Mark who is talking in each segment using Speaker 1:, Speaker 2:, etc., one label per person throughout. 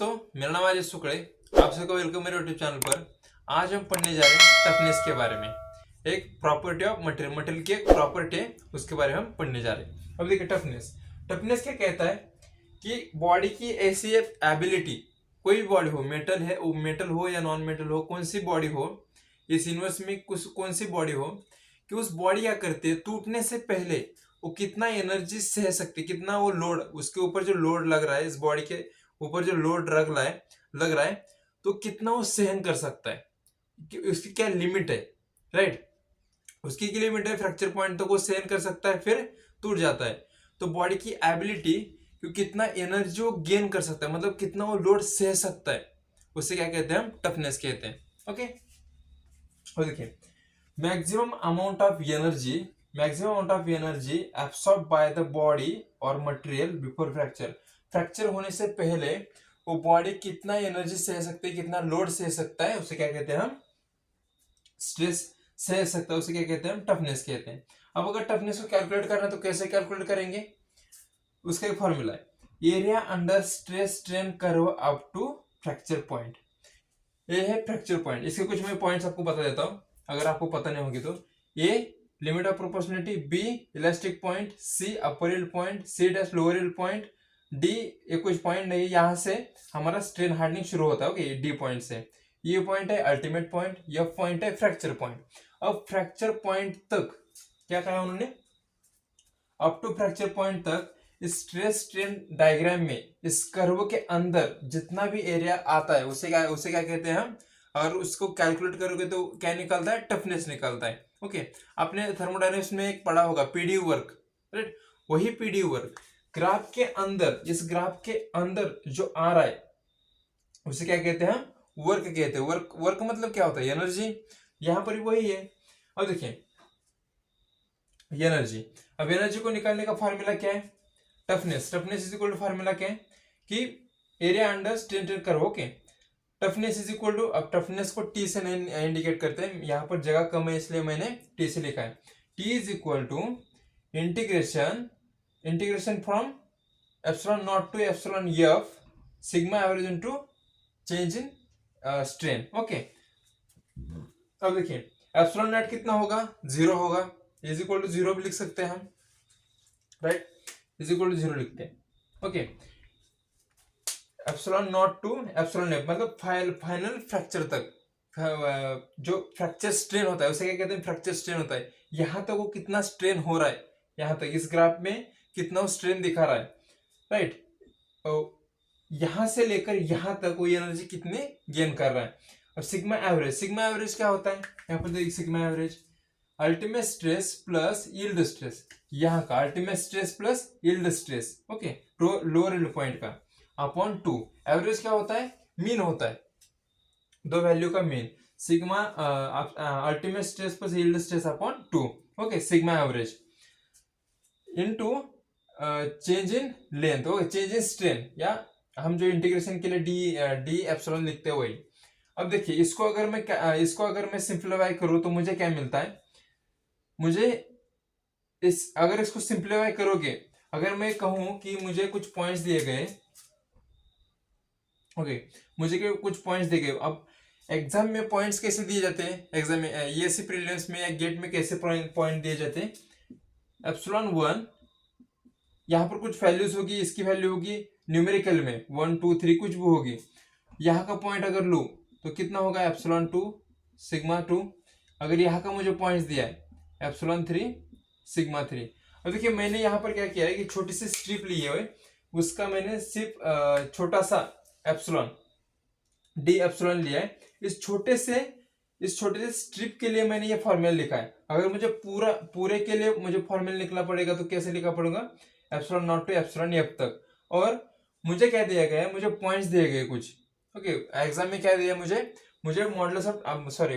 Speaker 1: दोस्तों, मेरा नाम अजय शुक्ल है। आप सबको वेलकम मेरे यूट्यूब चैनल पर। आज हम पढ़ने जा रहे हैं टफनेस के बारे में। एक प्रॉपर्टी ऑफ मटेरियल, मटेरियल की एक प्रॉपर्टी है, उसके बारे में हम पढ़ने जा रहे हैं। अब देखिए टफनेस, टफनेस क्या कहता है कि बॉडी की ऐसी एबिलिटी, कोई भी बॉडी हो, मेटल है, मेटल हो या नॉन मेटल हो, कौन सी बॉडी हो इस यूनिवर्स में, कुछ कौन सी बॉडी हो कि उस बॉडी क्या करती है, टूटने से पहले वो कितना एनर्जी सह सकती है, कितना वो लोड, उसके ऊपर जो लोड लग रहा है, इस बॉडी के ऊपर जो लोड लग रहा है तो कितना वो सहन कर सकता है, कि उसकी क्या लिमिट है, राइट। उसकी क्या लिमिट है, फ्रैक्चर पॉइंट तक वो सहन कर सकता है, फिर टूट जाता है। तो बॉडी की एबिलिटी कि कितना एनर्जी वो गेन कर सकता है, मतलब कितना वो लोड सह सकता है, उससे क्या कहते हैं, हम टफनेस कहते हैं। ओके, और देखिए maximum amount of energy absorb by the body और मटेरियल बिफोर फ्रैक्चर। फ्रैक्चर होने से पहले वो बॉडी कितना एनर्जी सह सकती है, कितना लोड सह सकता है, उसे क्या कहते हैं हम, स्ट्रेस सह सकता है, उसे क्या कहते हैं हम, टफनेस कहते हैं। अब अगर टफनेस को कैलकुलेट करना है तो कैसे कैलकुलेट करेंगे, उसका एक फॉर्मूला है, area under stress strain curve up to fracture point. ये है फ्रैक्चर पॉइंट। इसके कुछ मैं पॉइंट्स आपको बता देता हूं, अगर आपको पता नहीं होगी तो। A limit of proportionality, B elastic point, C upper yield point, C dash lower yield point, D ये कुछ पॉइंट नहीं, यहां से हमारा स्ट्रेन हार्डनिंग शुरू होता है। ओके, डी पॉइंट से। ये पॉइंट है अल्टीमेट पॉइंट, एफ पॉइंट है फ्रैक्चर पॉइंट। अब फ्रैक्चर पॉइंट तक क्या कहा उन्होंने, अप टू फ्रैक्चर पॉइंट तक स्ट्रेस स्ट्रेन डायग्राम में इस कर्व के अंदर जितना भी एरिया आता है उसे क्या कहते हैं हम, और उसको कैलकुलेट करोगे तो क्या निकलता है, टफनेस निकलता है। ओके, आपने थर्मोडायनेमिक्स में एक पढ़ा होगा पीडी वर्क, राइट। वही पीडी वर्क ग्राफ के अंदर, इस ग्राफ के अंदर जो आ रहा है उसे क्या कहते हैं हम, वर्क कहते हैं। वर्क मतलब क्या होता है, एनर्जी। यहां पर वही है। अब देखिए एनर्जी, अब एनर्जी को निकालने का फॉर्मूला क्या है, toughness is equal to formula क्या है कि area under strain curve. Okay, toughness is equal to, अब टफनेस को टी से इंडिकेट करते हैं, यहां पर जगह कम है इसलिए मैंने टी से लिखा है। T is equal to integration from epsilon naught to epsilon F sigma average into change in strain. Okay, अब देखिए एप्सिलॉन नॉट कितना होगा, 0 होगा, इज इक्वल टू 0 भी लिख सकते हैं हम, राइट, इज इक्वल टू 0 लिखते हैं। Okay, epsilon naught to epsilon F मतलब फाइनल फ्रैक्चर तक, जो फ्रैक्चर स्ट्रेन होता है उसे क्या कहते हैं, फ्रैक्चर स्ट्रेन होता है। यहां तक वो कितना स्ट्रेन हो रहा है, यहां तक इस ग्राफ में कितना वो स्ट्रेन दिखा रहा है, राइट। यहां से लेकर यहां तक वो एनर्जी कितने गेन कर रहा है। अब सिग्मा एवरेज क्या होता है, यहाँ पर देखिए sigma average ultimate stress plus yield stress, यहाँ का ultimate stress plus yield stress, okay, lower yield point का अपॉन 2। एवरेज क्या होता है, मीन होता है, दो वैल्यू का mean, sigma ultimate stress plus yield stress upon 2। Okay, sigma average into change in length, okay, change in strain, या हम जो इंटीग्रेशन के लिए डी एप्सिलॉन लिखते हैं वही। अब देखिए इसको अगर मैं सिंप्लीफाई करूं तो मुझे क्या मिलता है, मुझे अगर इसको सिंप्लीफाई करोगे, अगर मैं कहूं कि मुझे कुछ पॉइंट्स दिए गए, ओके, मुझे कुछ पॉइंट्स दिए गए। अब एग्जाम में पॉइंट्स कैसे दिए जाते हैं, एग्जाम में यूएससी प्रीलिम्स में या गेट में कैसे पॉइंट दिए जाते हैं, एप्सिलॉन 1 यहाँ पर कुछ वैल्यूज होगी, इसकी वैल्यू होगी न्यूमेरिकल में 1 2 3 कुछ भी होगी। यहाँ का पॉइंट अगर लूँ तो कितना होगा, एप्सिलॉन 2 सिग्मा 2। अगर यहाँ का मुझे पॉइंट्स दिया है एप्सिलॉन 3 सिग्मा 3। अब देखिए मैंने यहाँ पर क्या किया है कि छोटी सी स्ट्रिप ली है, उसका मैंने सिर्फ छोटा सा एप्सिलॉन डी एप्सिलॉन लिया है। इस छोटे से स्ट्रिप के लिए मैंने ये फॉर्मूला लिखा है। अगर मुझे पूरे के लिए मुझे फॉर्मूला लिखना पड़ेगा तो कैसे लिखा पड़ेगा, epsilon naught to epsilon F तक। और मुझे क्या दिया गया है, मुझे पॉइंट्स दिए गए कुछ। ओके, एग्जाम में क्या दिया मुझे मॉडुलस ऑफ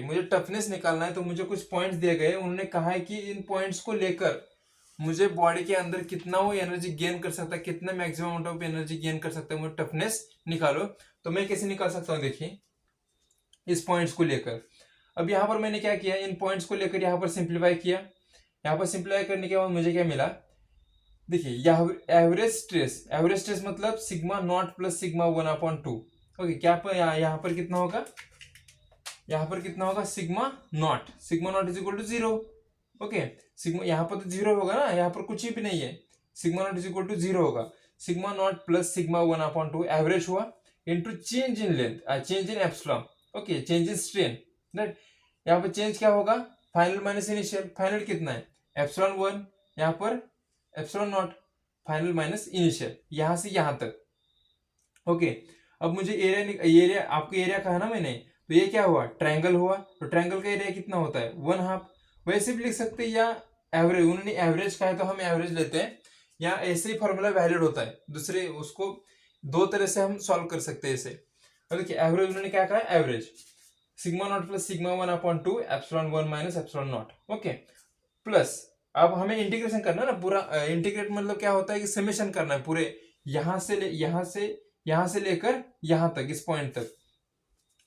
Speaker 1: मुझे टफनेस निकालना है, तो मुझे कुछ पॉइंट्स दिए गए। उन्होंने कहा है कि इन पॉइंट्स को लेकर मुझे बॉडी के अंदर कितना वो एनर्जी गेन कर सकता है, कितना maximum amount of energy gain कर सकता है, मुझे टफनेस निकालो। तो मैं कैसे निकाल सकता हूँ, देखिए इस पॉइंट्स को लेकर। अब यहाँ पर मैंने क्या किया, इन पॉइंट्स को लेकर यहाँ पर सिंप्लीफाई किया। यहाँ पर सिंप्लीफाई करने के बाद मुझे क्या मिला, देखिए एवरेज स्ट्रेस मतलब sigma not plus sigma 1 upon 2, okay, क्या पर यहाँ पर कितना होगा, यहाँ पर कितना होगा sigma not is equal to 0। Okay, sigma यहाँ पर तो 0 होगा ना, यहाँ पर कुछ भी नहीं है, sigma not is equal to 0 होगा। Sigma not plus sigma 1/2 average हुआ into change in length, change in epsilon, okay, change in strain, right. यहाँ पर चेंज क्या होगा, फाइनल माइनस इनिशियल, फाइनल कितना है एप्सिलॉन 1, यहाँ पर epsilon not, final minus initial, यहाँ से यहाँ तक। ओके, अब मुझे एरिया आपको एरिया कहा ना मैंने, तो ये क्या हुआ ट्रायंगल हुआ, तो ट्रायंगल का एरिया कितना होता है 1/2। वैसे भी लिख सकते हैं, या एवरेज, उन्होंने एवरेज कहा है तो हम एवरेज लेते हैं, या ऐसे ही फॉर्मूला वैलिड होता है, दूसरे उसको दो तरह से हम सॉल्व कर सकते हैं इसे। और देखिए एवरेज उन्होंने क्या कहा है, average sigma not plus sigma 1/2 epsilon 1 minus epsilon not, okay, plus अब हमें इंटीग्रेशन करना है ना पूरा, इंटीग्रेट मतलब क्या होता है कि समेशन करना है पूरे, यहां से लेकर यहां तक, इस पॉइंट तक।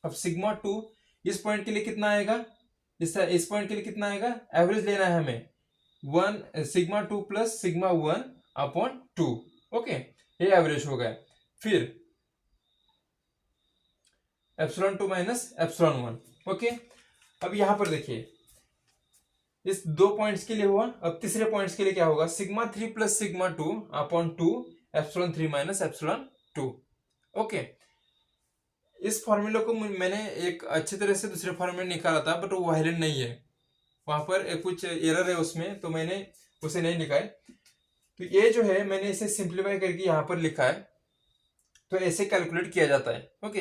Speaker 1: अब सिग्मा 2 इस पॉइंट के लिए कितना आएगा, इस पॉइंट के लिए कितना आएगा, एवरेज लेना है हमें 1 सिग्मा 2 प्लस सिग्मा 1/2, ओके, ये एवरेज हो गया। फिर एप्सिलॉन 2 माइनस एप्सिलॉन 1, ओके। अब यहां पर देखिए इस 2 पॉइंट्स के लिए हुआ, अब तीसरे पॉइंट्स के लिए क्या होगा, sigma 3 plus sigma 2/2 epsilon 3 minus epsilon 2, okay. इस फॉर्मूले को मैंने एक अच्छी तरह से दूसरे फॉर्मूले में निकाला था, बट वो वैलिड नहीं है, वहां पर कुछ एरर है उसमें, तो मैंने उसे नहीं लिखा है। तो ये जो है मैंने इसे सिंप्लीफाई करके यहाँ पर लिखा है, तो ऐसे कैलकुलेट किया जाता है, ओके।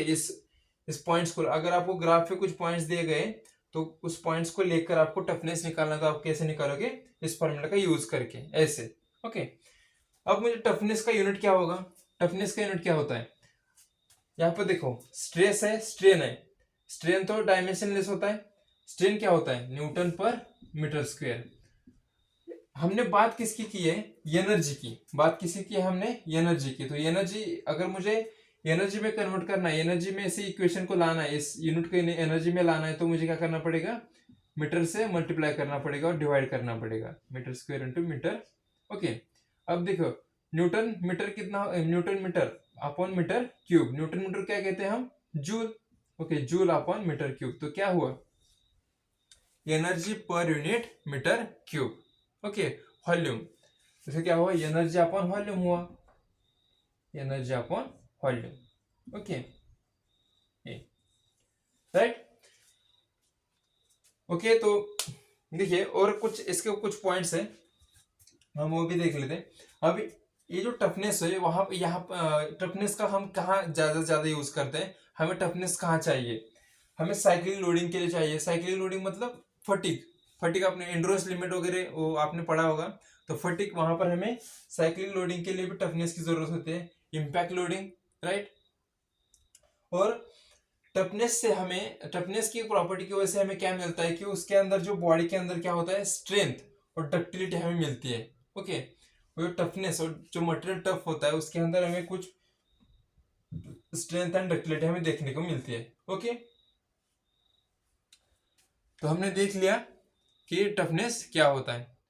Speaker 1: इस पॉइंट्स को, अगर आपको ग्राफ पे कुछ पॉइंट्स दिए गए तो उस पॉइंट्स को लेकर आपको टफनेस निकालना, तो आप कैसे निकालोगे, इस फॉर्मूला का यूज करके, ऐसे, ओके। अब मुझे टफनेस का यूनिट क्या होगा, टफनेस का यूनिट क्या होता है, यहाँ पर देखो स्ट्रेस है स्ट्रेन है, स्ट्रेन तो डायमेंशनलेस होता है, स्ट्रेन क्या होता है न्यूटन पर मीटर स्क्वायर। हमने बात किसकी की है, एनर्जी की बात किसी की है हमने, एनर्जी की। तो एनर्जी, अगर मुझे एनर्जी में कन्वर्ट करना है, एनर्जी में इसी इक्वेशन को लाना है, इस यूनिट को एनर्जी में लाना है, तो मुझे क्या करना पड़ेगा, मीटर से मल्टीप्लाई करना पड़ेगा और डिवाइड करना पड़ेगा, metre square into metre, okay. अब देखो न्यूटन मीटर कितना, newton metre upon metre cube, newton metre क्या कहते हैं हम, joule, okay, joule upon metre cube. तो क्या हुआ, energy per unit metre cube, okay. Volume, जैसे क्या हुआ, एनर्जी अपॉन वॉल्यूम हुआ, energy upon volume, okay, right, okay. तो देखिए और कुछ इसके कुछ पॉइंट्स हैं, हम वो भी देख लेते हैं। अब ये जो टफनेस है, वहां यहाँ टफनेस का हम कहाँ ज्यादा से ज्यादा यूज करते हैं, हमें टफनेस कहाँ चाहिए, हमें साइक्लिंग लोडिंग के लिए चाहिए। साइक्लिंग लोडिंग मतलब फटीग, फटीग आपने एंड्योरेंस लिमिट वगैरह वो आपने पढ़ा होगा, तो फटीग वहां पर हमें साइक्लिंग लोडिंग के लिए भी टफनेस की जरूरत होती है, इम्पैक्ट लोडिंग, राइट। और टफनेस से हमें, टफनेस की प्रॉपर्टी की वजह से हमें क्या मिलता है कि उसके अंदर जो बॉडी के अंदर क्या होता है, स्ट्रेंथ और डक्टिलिटी हमें मिलती है, ओके। वो टफनेस और जो मटेरियल टफ होता है उसके अंदर हमें कुछ स्ट्रेंथ एंड डक्टिलिटी हमें देखने को मिलती है, ओके। तो हमने देख लिया कि टफनेस क्या होता है।